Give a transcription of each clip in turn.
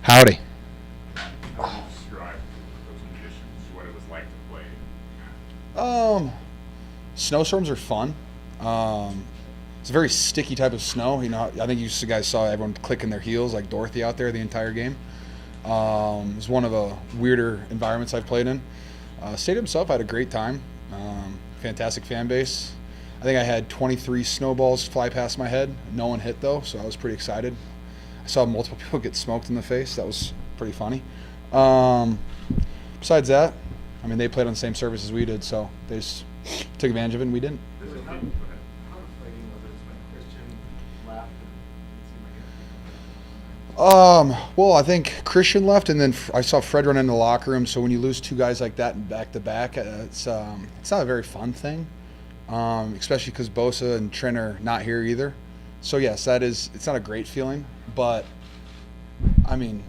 Howdy. How would you describe those conditions, what it was like to play? Um, Snowstorms are fun. Um, it's a very sticky type of snow. I think you guys saw everyone clicking their heels like Dorothy out there the entire game. It was one of the weirder environments I've played in. Stadium itself, I had a great time. Fantastic fan base. I think I had 23 snowballs fly past my head. No one hit though, so I was pretty excited. I saw multiple people get smoked in the face. That was pretty funny. Um, Besides that, I mean, they played on the same service as we did, so they just took advantage of it, and we didn't. This is How, go ahead. how frustrating was it when Christian left and it seemed like Well, I think Christian left, and then I saw Fred run into the locker room. So when you lose two guys like that back to back, it's not a very fun thing, especially because Bosa and Trent are not here either. So yes, it's not a great feeling, but I mean,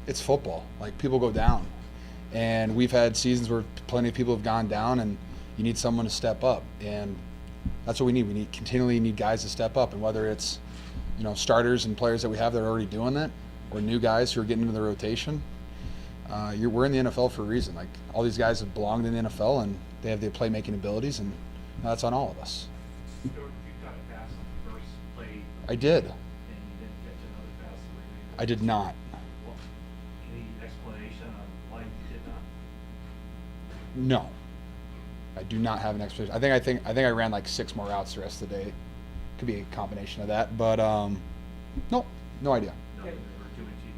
it's football. Like people go down, and we've had seasons where plenty of people have gone down, and you need someone to step up, and that's what we need. We continually need guys to step up, and whether it's starters and players that we have that are already doing that, or new guys who are getting into the rotation. We're in the NFL for a reason. Like all these guys have belonged in the NFL, and they have the playmaking abilities, and that's on all of us. you got a pass on the first play I did. and you didn't catch another pass the remainder? I did not. Well, any explanation on why you did not? No, I do not have an explanation. I think I ran like 6 more routes the rest of the day. Could be a combination of that, but no, no idea. No, they were giving it to you.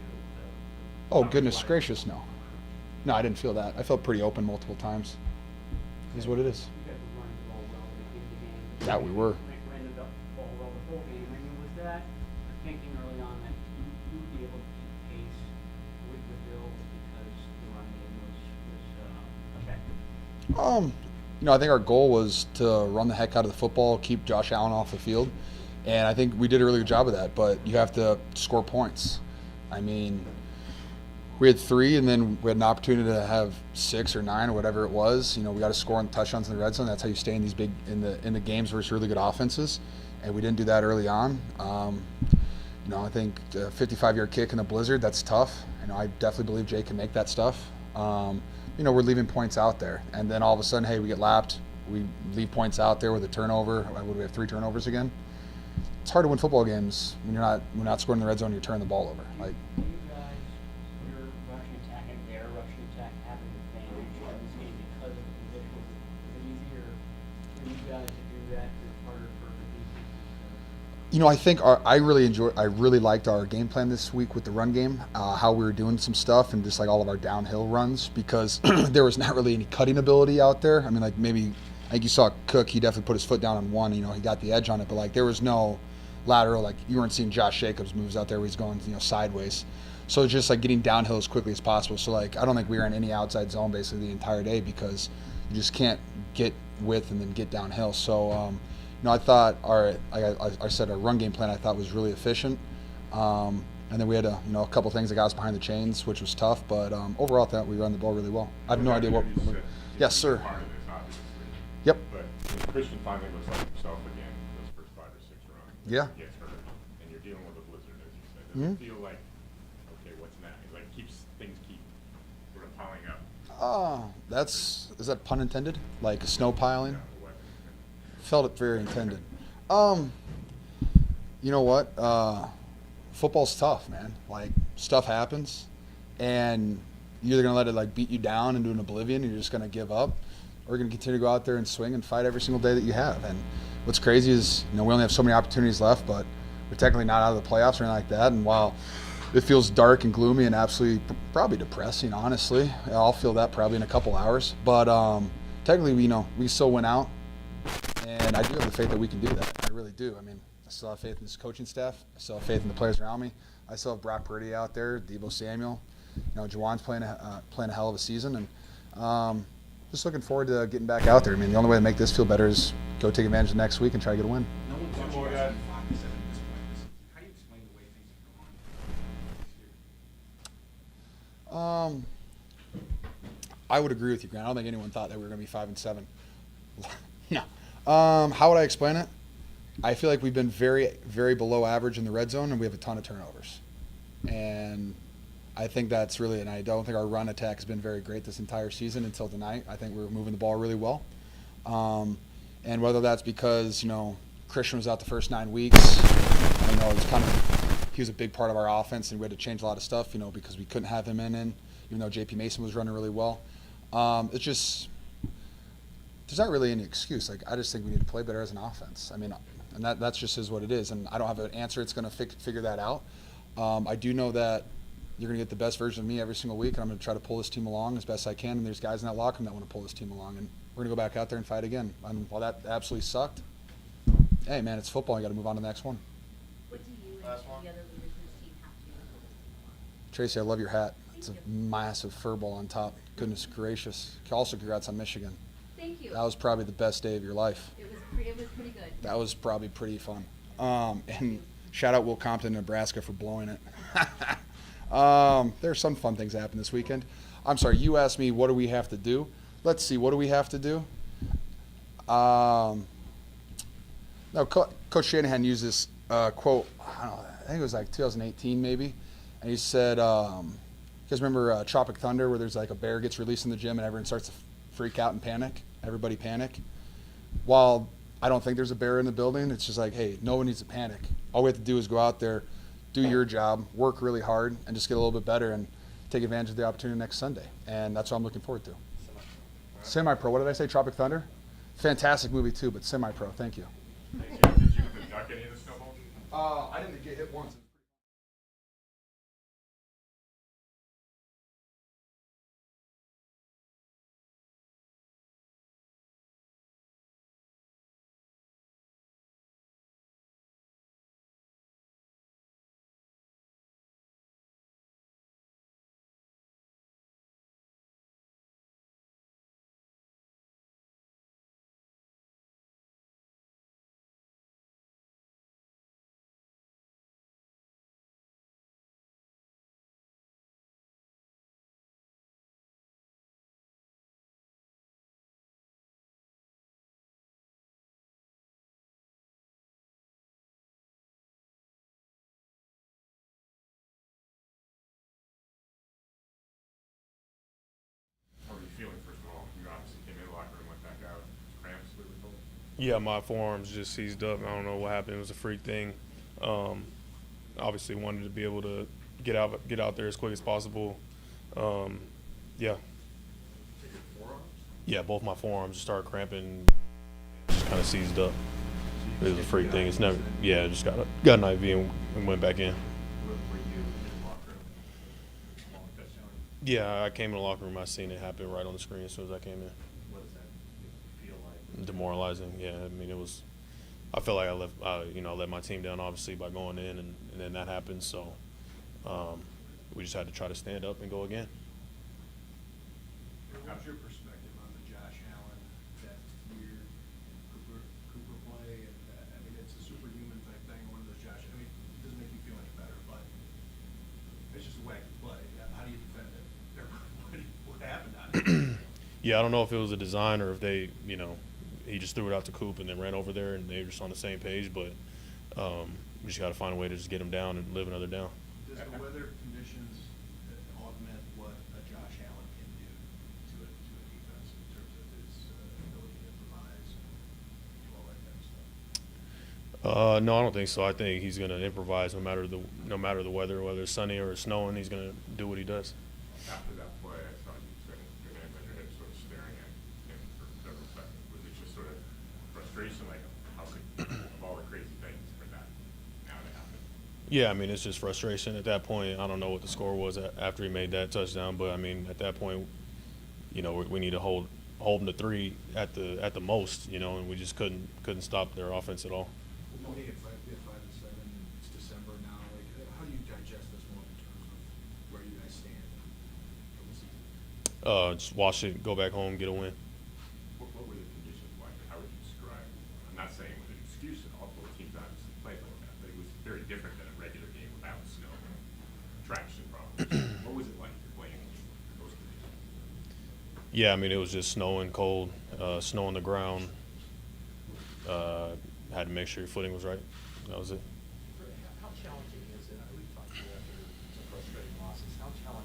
Oh goodness gracious, no. No, I didn't feel that. I felt pretty open multiple times. Is what it is. You guys were running the ball well in the game. That we were. Ran the ball well the whole game. I mean, was that your thinking early on that you would be able to keep pace with the Bills because the run game was effective? I think our goal was to run the heck out of the football, keep Josh Allen off the field, and I think we did a really good job of that. But you have to score points. I mean, we had 3, and then we had an opportunity to have 6 or 9 or whatever it was. We got to score on touchdowns in the red zone. That's how you stay in these big in the games versus really good offenses, and we didn't do that early on. I think a 55-yard kick in the blizzard, that's tough. I definitely believe Jay can make that stuff. We're leaving points out there, and then all of a sudden, hey, we get lapped. We leave points out there with a turnover. What do we have, 3 turnovers again? It's hard to win football games when we're not scoring in the red zone. You're turning the ball over. Like, Do you guys, your rushing attack and their rushing attack have an advantage in this game because of the conditions? Is it easier for you guys to do that? Is it harder for the defense? I think I really liked our game plan this week with the run game, how we were doing some stuff and just like all of our downhill runs because there was not really any cutting ability out there. I mean, like maybe I think you saw Cook, he definitely put his foot down on one, he got the edge on it, but like there was no lateral, like you weren't seeing Josh Jacobs moves out there where he's going, sideways. So it's just like getting downhill as quickly as possible. So like I don't think we were in any outside zone basically the entire day because you just can't get width and then get downhill. So I thought I said our run game plan I thought was really efficient, and then we had a couple things that got us behind the chains, which was tough. But overall, I thought we ran the ball really well. I have no idea what. You said Yes, sir. Part of this, obviously. Yep. But when Christian finally looks like himself again, those first 5 or 6 runs. Yeah. He gets hurt, and you're dealing with a blizzard, as you said. Does Mhm. it feel like, okay, what's next? Like things keep sort of piling up. Is that pun intended? Like snow piling? Yeah, what- Felt it very intended. You know what? Football's tough, man. Like stuff happens, and you're either gonna let it like beat you down into an oblivion, and you're just gonna give up, or you're gonna continue to go out there and swing and fight every single day that you have. And what's crazy is we only have so many opportunities left, but we're technically not out of the playoffs or anything like that. And while it feels dark and gloomy and absolutely probably depressing, honestly, I'll feel that probably in a couple hours. But technically, we still went out. And I do have the faith that we can do that. I really do. I mean, I still have faith in this coaching staff. I still have faith in the players around me. I still have Brock Purdy out there, Deebo Samuel. Juwan's playing a hell of a season, and just looking forward to getting back out there. I mean, the only way to make this feel better is go take advantage of next week and try to get a win. No one's One watching more you guy. guys in 5 and 7 at this point. How do you explain the way things have gone this year? I would agree with you, Grant. I don't think anyone thought that we were going to be 5 and 7. No. How would I explain it? I feel like we've been very, very below average in the red zone, and we have a ton of turnovers. And I think that's really, and I don't think our run attack has been very great this entire season until tonight. I think we're moving the ball really well. And whether that's because, Christian was out the first 9 weeks, I know he was a big part of our offense, and we had to change a lot of stuff, because we couldn't have him in, even though JP Mason was running really well. It's just, there's not really any excuse. I just think we need to play better as an offense. And that's just is what it is. And I don't have an answer. It's going to figure that out. I do know that you're going to get the best version of me every single week, and I'm going to try to pull this team along as best I can. And there's guys in that locker room that want to pull this team along, and we're going to go back out there and fight again. And while that absolutely sucked, hey, man, it's football. You got to move on to the next one. What do you and Last one. the other leaders in this team have to do? Tracy, I love your hat. It's a massive fur ball on top. Goodness gracious. Also, congrats on Michigan. Thank you. That was probably the best day of your life. It was pretty good. That was probably pretty fun. And shout out Will Compton, Nebraska, for blowing it. There's some fun things that happened this weekend. I'm sorry, you asked me what do we have to do. Let's see, what do we have to do? No, Coach Shanahan used this quote, I don't know, I think it was like 2018 maybe, and he said, you guys remember Tropic Thunder, where there's like a bear gets released in the gym and everyone starts to freak out and panic? Everybody panic. While I don't think there's a bear in the building, it's just like, hey, no one needs to panic. All we have to do is go out there, do your job, work really hard, and just get a little bit better and take advantage of the opportunity next Sunday. And that's what I'm looking forward to. Semi-pro, what did I say, Tropic Thunder? Fantastic movie too, but semi-pro, thank you. Did you get to duck any of the snowballs? I didn't get hit once. How are you feeling, first of all? You obviously came in the locker room, went back out, cramps, we were told. Yeah, my forearms just seized up. I don't know what happened. It was a freak thing. Obviously wanted to be able to get out there as quick as possible. Yeah. Yeah, both my forearms just started cramping, just kind of seized up. It was a freak thing. It's never. Yeah, just got an IV and went back in. Were you in the locker room? Long touchdown? Yeah, I came in the locker room. I seen it happen right on the screen as soon as I came in. What does that feel like? Demoralizing. Yeah, I mean it was. I felt like I let my team down obviously by going in, and then that happened. So we just had to try to stand up and go again. What's your perspective on the Josh Allen that year Cooper play? And it's a superhuman type thing. One of those Josh. It doesn't make you feel any better, but it's just a wacky play. How do you defend it? What happened on it? Yeah, I don't know if it was a design or if they, he just threw it out to Coop and then ran over there and they were just on the same page. But we just got to find a way to just get him down and live another down. Does the weather conditions augment what a Josh Allen can do to a defense in terms of his ability to improvise and do all that kind of stuff? No, I don't think so. I think he's going to improvise no matter the weather, whether it's sunny or it's snowing. He's going to do what he does. After that play, I saw you sitting your hand on your hip, sort of staring at him for several seconds. Was it just sort of frustration, like how could of all the crazy things for that now to happen? Yeah, I mean, it's just frustration at that point. I don't know what the score was after he made that touchdown, but I mean, at that point, we need to hold them to 3 at the most, and we just couldn't stop their offense at all. Knowing at 5-7, it's December now. Like, how do you digest this one in terms of where you guys stand from the season? Just watch it, go back home, get a win. What were the conditions like? How would you describe it? I'm not saying it was an excuse at all. Both teams obviously played like that, but it was very different than a regular game without snow, traction problems. What was it like to play in those conditions? Yeah, I mean, it was just snowing, cold, snow on the ground. Had to make sure your footing was right. That was it. How challenging is it? We've talked about some frustrating losses. How challenging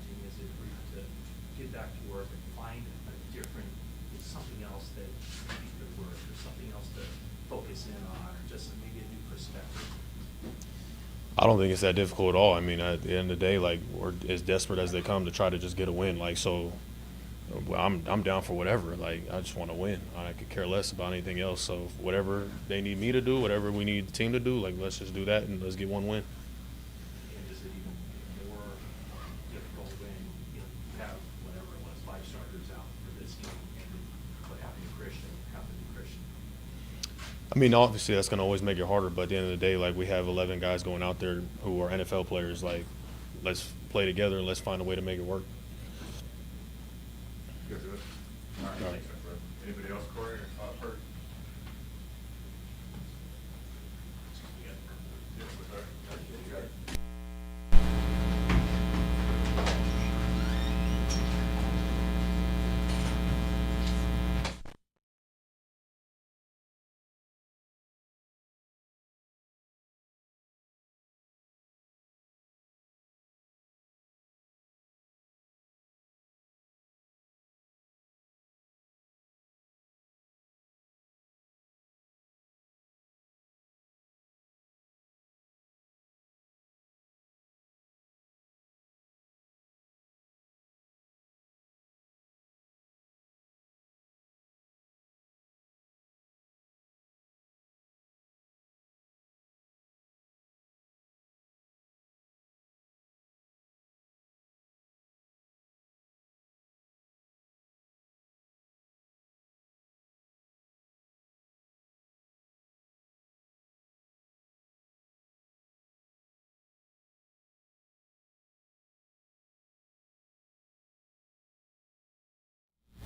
I don't think it's that difficult at all. I mean, at the end of the day, like, we're as desperate as they come to try to just get a win. Like, so well, I'm down for whatever. Like, I just want to win. I could care less about anything else. So whatever they need me to do, whatever we need the team to do, like, let's just do that and let's get one win. And is it even more difficult when you have whatever it was, 5 starters out for this game, and what happened to Christian happened to Christian? I mean, obviously that's going to always make it harder, but at the end of the day, like, we have 11 guys going out there who are NFL players. Like, let's play together and let's find a way to make it work. You guys do it? All right, thanks, bro. Anybody else, Corey, or Bert? Yes, with her. You got it.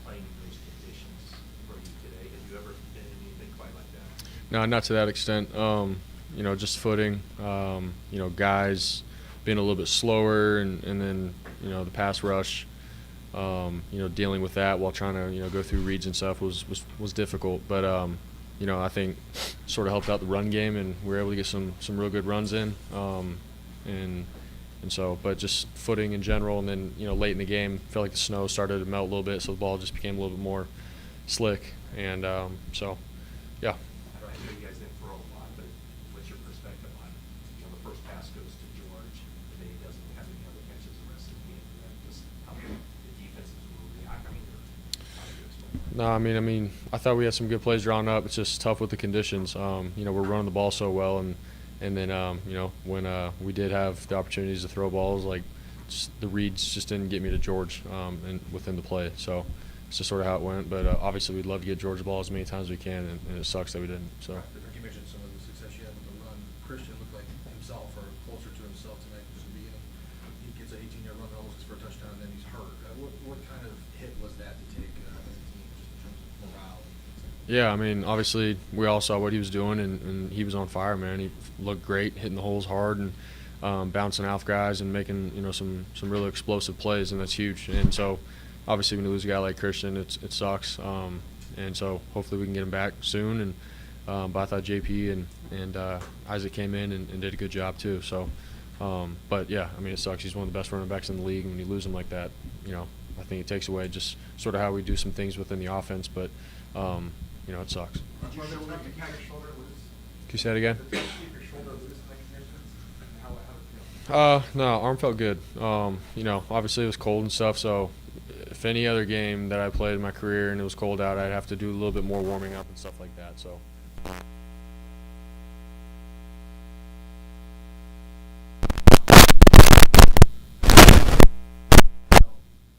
Playing in those conditions for you today, have you ever been in anything quite like that? No, not to that extent. You know, just footing. You know, guys being a little bit slower, and then you know the pass rush. You know, dealing with that while trying to go through reads and stuff was difficult. But you know, I think sort of helped out the run game, and we were able to get some real good runs in. And so, but just footing in general, and then late in the game, felt like the snow started to melt a little bit, so the ball just became a little bit more slick. And so, yeah. I know you guys didn't throw a lot, but what's your perspective on, the first pass goes to George, and then he doesn't have any other catches the rest of the game, and then just how the defenses will react, or how do you explain that? No, I mean, I thought we had some good plays drawn up. It's just tough with the conditions. We're running the ball so well, and then when we did have the opportunities to throw balls, like the reads just didn't get me to George and within the play. So it's just sort of how it went. But obviously, we'd love to get George the ball as many times as we can, and it sucks that we didn't. So. You mentioned some of the success you had with the run. Christian looked like himself, or closer to himself tonight just at the beginning. He gets an 18-yard run, almost for a touchdown, and then he's hurt. What kind of hit was that to take as a team, just in terms of morale? Yeah, I mean, obviously we all saw what he was doing, and he was on fire, man. He looked great, hitting the holes hard, and bouncing off guys and making some really explosive plays, and that's huge. And so, obviously, when you lose a guy like Christian, it sucks. And so, hopefully, we can get him back soon. And but I thought JP and Isaac came in and did a good job too. So, but yeah, I mean, it sucks. He's one of the best running backs in the league, and when you lose him like that, I think it takes away just sort of how we do some things within the offense. But it sucks. Did you expect to kind of shoulder loose? Can you say it again? Did you keep your shoulder loose in the conditions? How did it feel? No, arm felt good. Obviously it was cold and stuff, so if any other game that I played in my career and it was cold out, I'd have to do a little bit more warming up and stuff like that. So.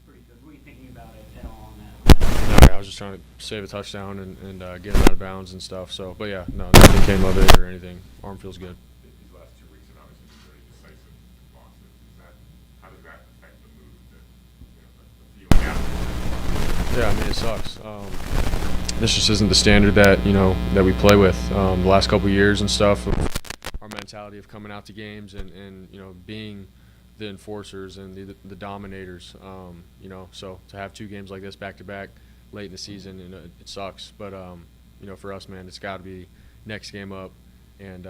Pretty good. Were you thinking about it at all on that? No, I was just trying to save a touchdown and get him out of bounds and stuff. So, but yeah, no, nothing came of it or anything. Arm feels good. These last 2 weeks have obviously been very decisive losses. How does that affect the mood, the feeling after? Yeah, I mean, it sucks. This just isn't the standard that that we play with. The last couple of years and stuff, our mentality of coming out to games and being the enforcers and the dominators. So to have 2 games like this back to back late in the season, and it sucks. But for us, man, it's got to be next game up, and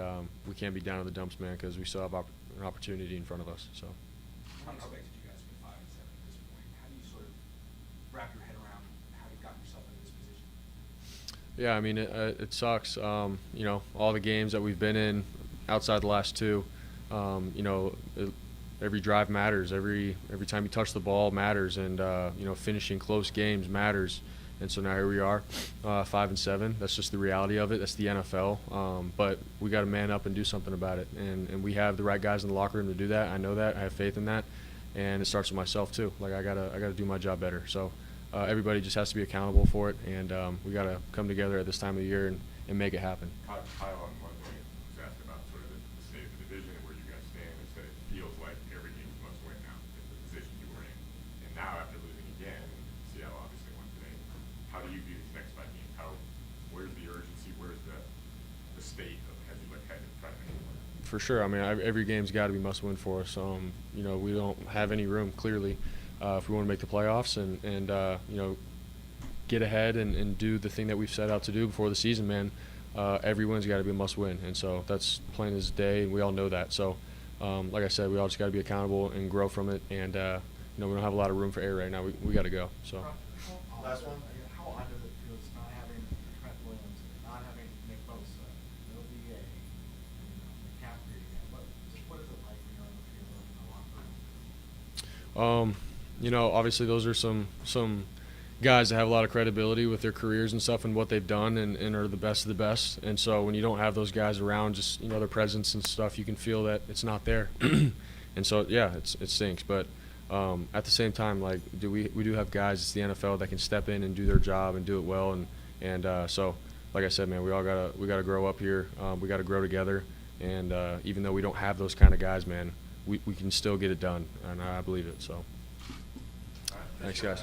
we can't be down in the dumps, man, because we still have an opportunity in front of us. So. How expected you guys to be 5-7 at this point? How do you sort of wrap your head around how you've gotten yourself into this position? Yeah, I mean, it sucks. All the games that we've been in outside the last 2, You know, every drive matters. Every time you touch the ball matters, and you know, finishing close games matters. And so now here we are, 5-7. That's just the reality of it. That's the NFL. But we got to man up and do something about it. And we have the right guys in the locker room to do that. I know that. I have faith in that. And it starts with myself too. Like I gotta do my job better. So everybody just has to be accountable for it. And we got to come together at this time of the year and make it happen. Kyle on Monday was asked about sort of the state of the division and where you guys stand, and said it feels like every game is must win now in the position you were in. And now after losing again, Seattle obviously won today. How do you view these next 5 games? Where's the urgency? Where's the state of as you look ahead and try to make it work? For sure. I mean, every game's got to be must win for us. You know, we don't have any room clearly if we want to make the playoffs and you know, get ahead and do the thing that we've set out to do before the season, man. Every win's got to be a must win, and so that's plain as day, and we all know that. So, like I said, we all just got to be accountable and grow from it. And you know, we don't have a lot of room for error right now. We got to go. So. Last one. How odd does it feel just not having Trent Williams, not having Nick Bosa, no VA, McCaffrey again? What is it like when you're on the field in the locker room? You know, obviously those are some guys that have a lot of credibility with their careers and stuff and what they've done and are the best of the best. And so when you don't have those guys around, just, you know, their presence and stuff, you can feel that it's not there. And so, yeah, it stinks. But at the same time, like, we do have guys, it's the NFL, that can step in and do their job and do it well. And so, like I said, man, we gotta grow up here. We got to grow together. And even though we don't have those kind of guys, man, we can still get it done. And I believe it. So, thanks, guys.